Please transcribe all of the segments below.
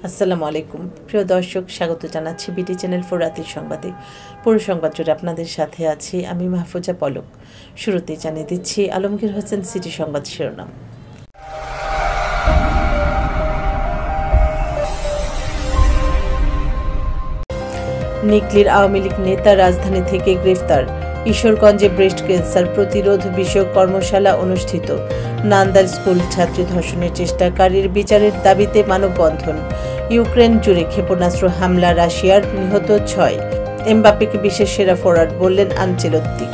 আসসালামু আলাইকুম প্রিয় দর্শক, স্বাগত জানাচ্ছি বিডি চ্যানেল 4 রাতের সংবাদে। পুরো সংবাদ জুড়ে আপনাদের সাথে আছি আমি মাহফুজা পলক। শুরুতেই জানিয়ে দিচ্ছি আলমগীর হোসেন সিটি সংবাদ শিরোনাম। নিকলির আওয়ামী লীগ নেতা রাজধানী থেকে গ্রেফতার। ঈশ্বরগঞ্জে ব্রেস্ট ক্যান্সার প্রতিরোধ বিষয়ক কর্মশালা অনুষ্ঠিত। নান্দাইল স্কুল ছাত্রী ধর্ষণের চেষ্টাকারীর বিচারের দাবিতে মানববন্ধন। ইউক্রেন জুড়ে ক্ষেপণাস্ত্র হামলা, রাশিয়ার নিহত 6। এমবাপ্পেকে বিশেষ সেরা ফরওয়ার্ড বললেন আনচেলত্তি।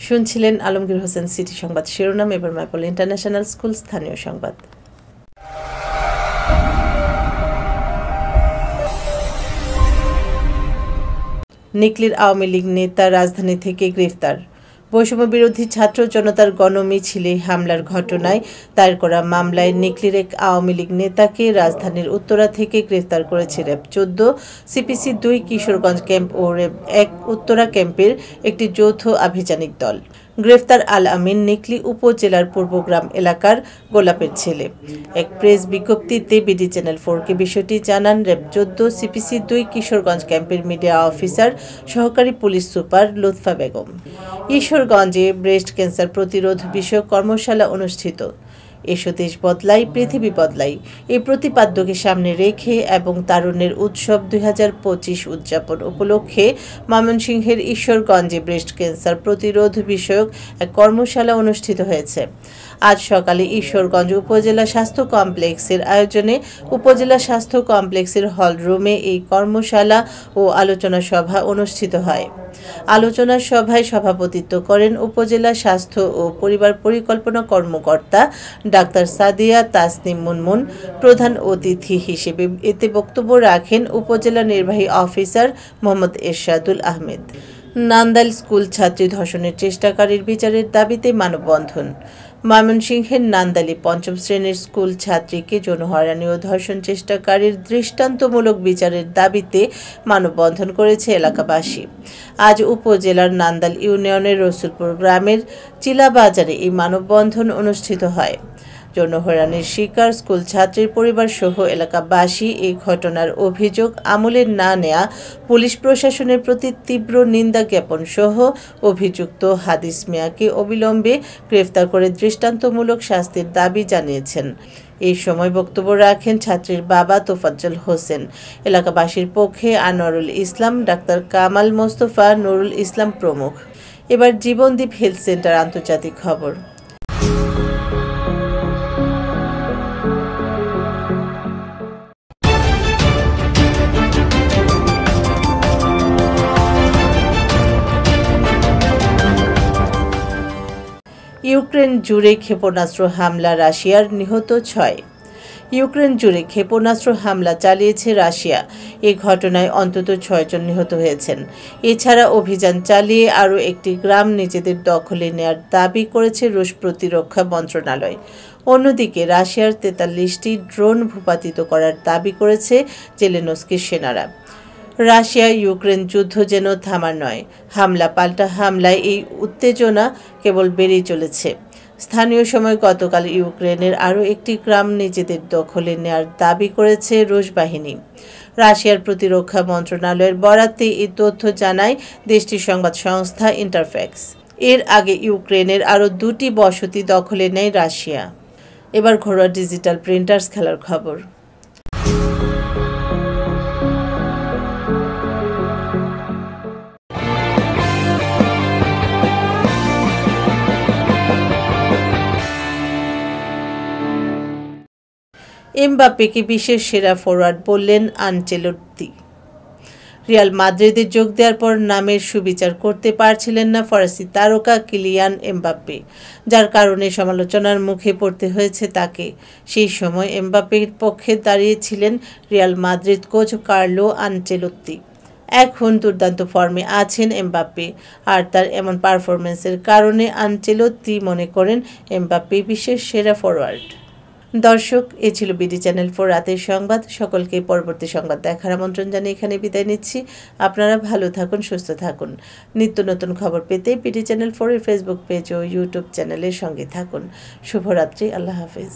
শুনছিলেন আলমগীর হোসেন সিটি সংবাদ শিরোনাম। এবার ম্যাপল ইন্টারন্যাশনাল স্কুল স্থানীয় সংবাদ। নিকলির আওয়ামী লীগ নেতা রাজধানী থেকে গ্রেফতার। বৈষম্য বিরোধী ছাত্র জনতার গণমিছিলে হামলার ঘটনায় দায়ের করা মামলায় নিকলির এক আওয়ামী লীগ নেতাকে রাজধানীর উত্তরা থেকে গ্রেফতার করেছে র্যাব 14, সিপিসি 2 কিশোরগঞ্জ ক্যাম্প ও র্যাব 1 উত্তরা ক্যাম্পের একটি যৌথ আভিযানিক দল। গ্রেফতার আল আমিন নিকলি উপজেলার পূর্বগ্রাম এলাকার গোলাপের ছেলে। এক প্রেস বিজ্ঞপ্তিতে বিডি চ্যানেল 4কে বিষয়টি জানান র্যাব 14 সিপিসি 2 কিশোরগঞ্জ ক্যাম্পের মিডিয়া অফিসার সহকারী পুলিশ সুপার লুৎফা বেগম। ঈশ্বরগঞ্জে ব্রেস্ট ক্যান্সার প্রতিরোধ বিষয়ক কর্মশালা অনুষ্ঠিত। এসো দেশ বদলাই, পৃথিবী বদলাই এই প্রতিপাদ্যকে সামনে রেখে এবং তারুণ্যের উৎসব 2025 উদযাপন উপলক্ষে ময়মনসিংহের ঈশ্বরগঞ্জে ব্রেস্ট ক্যান্সার প্রতিরোধ বিষয়ক এক কর্মশালা অনুষ্ঠিত হয়েছে। আজ সকালে ঈশ্বরগঞ্জ উপজেলা স্বাস্থ্য কমপ্লেক্সের আয়োজনে উপজেলা স্বাস্থ্য কমপ্লেক্সের হল রুমে এই কর্মশালা ও আলোচনা সভা অনুষ্ঠিত হয়। আলোচনা সভায় সভাপতিত্ব করেন উপজেলা স্বাস্থ্য ও পরিবার পরিকল্পনা কর্মকর্তা ডাক্তার সাদিয়া তাসনিম মুনমুন। প্রধান অতিথি হিসেবে এতে বক্তব্য রাখেন উপজেলা নির্বাহী অফিসার মোহাম্মদ এরশাদুল আহমেদ। নান্দাইল স্কুল ছাত্রী ধর্ষণের চেষ্টাকারীর বিচারের দাবিতে মানববন্ধন। ময়মনসিংহের নান্দাইলে 5ম শ্রেণীর স্কুল ছাত্রীকে যৌন হয়রানি ও ধর্ষণ চেষ্টাকারীর দৃষ্টান্তমূলক বিচারের দাবিতে মানববন্ধন করেছে এলাকাবাসী। আজ উপজেলার নান্দাইল ইউনিয়নের রসুলপুর গ্রামের চিলাবাজারে এই মানববন্ধন অনুষ্ঠিত হয়। যৌন হয়রানির শিকার স্কুল ছাত্রীর পরিবার সহ এলাকাবাসী এই ঘটনার অভিযোগ আমলে না নেয়া পুলিশ প্রশাসনের প্রতি তীব্র নিন্দা জ্ঞাপন সহ অভিযুক্ত হাদিস মিয়াকে অবিলম্বে গ্রেফতার করে দৃষ্টান্তমূলক শাস্তির দাবি জানিয়েছেন। এই সময় বক্তব্য রাখেন ছাত্রীর বাবা তোফাজ্জল হোসেন। এলাকাবাসীর পক্ষে আনোয়ারুল ইসলাম, ডাক্তার কামাল মোস্তফা, নুরুল ইসলাম প্রমুখ। এবার জীবনদীপ হেলথ সেন্টার আন্তর্জাতিক খবর। ইউক্রেন জুড়ে ক্ষেপণাস্ত্র হামলা, রাশিয়ার নিহত 6। ইউক্রেন জুড়ে ক্ষেপণাস্ত্র হামলা চালিয়েছে রাশিয়া। এই ঘটনায় অন্তত 6 জন নিহত হয়েছেন। এছাড়া অভিযান চালিয়ে আরও একটি গ্রাম নিজেদের দখলে নেয়ার দাবি করেছে রুশ প্রতিরক্ষা মন্ত্রণালয়। অন্যদিকে রাশিয়ার 43টি ড্রোন ভূপাতিত করার দাবি করেছে জেলেনস্কির সেনারা। রাশিয়া ইউক্রেন যুদ্ধ যেন থামার নয়, হামলা পাল্টা হামলায় এই উত্তেজনা কেবল বেড়েই চলেছে। স্থানীয় সময় গতকাল ইউক্রেনের আরও একটি গ্রাম নিজেদের দখলে নেয়ার দাবি করেছে রুশ বাহিনী। রাশিয়ার প্রতিরক্ষা মন্ত্রণালয়ের বরাতে এই তথ্য জানায় দেশটির সংবাদ সংস্থা ইন্টারফ্যাক্স। এর আগে ইউক্রেনের আরও 2টি বসতি দখলে নেয় রাশিয়া। এবার ঘরোয়া ডিজিটাল প্রিন্টার্স খেলার খবর। এমবাপ্পেকে বিশেষ সেরা ফরওয়ার্ড বললেন আনচেলত্তি। রিয়াল মাদ্রিদে যোগ দেওয়ার পর নামের সুবিচার করতে পারছিলেন না ফরাসি তারকা কিলিয়ান এমবাপ্পে, যার কারণে সমালোচনার মুখে পড়তে হয়েছে তাকে। সেই সময় এমবাপ্পের পক্ষে দাঁড়িয়েছিলেন Real Madrid coach Carlo Ancelotti. এখন দুর্দান্ত ফর্মে আছেন এমবাপ্পে, আর তার এমন পারফরম্যান্সের কারণে আনচেলত্তি মনে করেন এমবাপ্পে বিশেষ সেরা ফরওয়ার্ড। দর্শক, এ ছিল বিডি চ্যানেল 4 রাতের সংবাদ। সকলকে পরবর্তী সংবাদ দেখার আমন্ত্রণ জানিয়ে এখানে বিদায় নিচ্ছি। আপনারা ভালো থাকুন, সুস্থ থাকুন। নিত্য নতুন খবর পেতে বিডি চ্যানেল 4 এর ফেসবুক পেজ ও ইউটিউব চ্যানেলের সঙ্গে থাকুন। শুভরাত্রি। আল্লাহ হাফেজ।